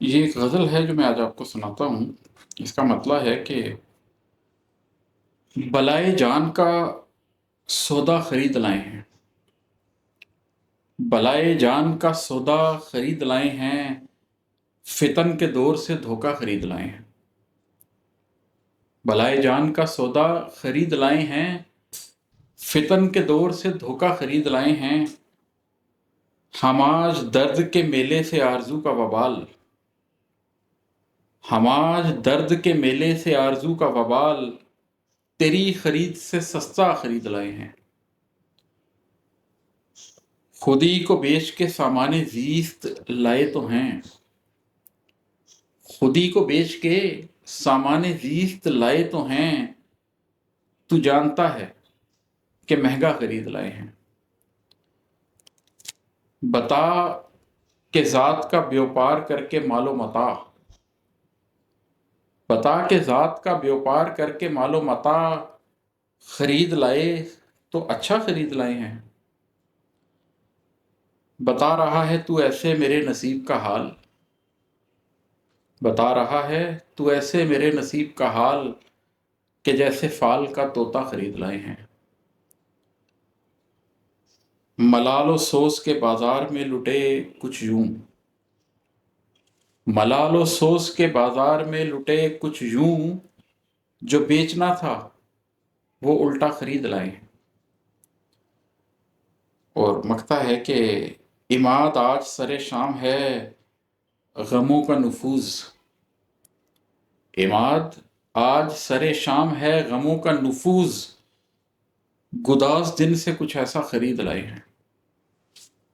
یہ ایک غزل ہے جو میں آج آپ کو سناتا ہوں۔ اس کا مطلب ہے کہ بلائے جان کا سودا خرید لائے ہیں، بلائے جان کا سودا خرید لائے ہیں، فتن کے دور سے دھوکہ خرید لائے ہیں۔ بلائے جان کا سودا خرید لائے ہیں، فتن کے دور سے دھوکہ خرید لائے ہیں۔ ہم آج درد کے میلے سے آرزو کا وبال، ہم آج درد کے میلے سے آرزو کا وبال، تیری خرید سے سستا خرید لائے ہیں۔ خودی کو بیچ کے سامان زیست لائے تو ہیں، خودی کو بیچ کے سامان زیست لائے تو ہیں، تو جانتا ہے کہ مہنگا خرید لائے ہیں۔ بتا کہ ذات کا بیوپار کر کے مال و متاع، بتا کہ ذات کا بیوپار کر کے مال و متاع، خرید لائے تو اچھا خرید لائے ہیں۔ بتا رہا ہے تو ایسے میرے نصیب کا حال، بتا رہا ہے تو ایسے میرے نصیب کا حال، کہ جیسے فال کا طوطا خرید لائے ہیں۔ ملال و سوز کے بازار میں لٹے کچھ یوں، ملال و سوز کے بازار میں لٹے کچھ یوں، جو بیچنا تھا وہ الٹا خرید لائے ہیں۔ اور مکتا ہے کہ عماد آج سر شام ہے، غموں کا نفوذ، عماد آج سر شام ہے، غموں کا نفوذ، گداز دن سے کچھ ایسا خرید لائے ہیں۔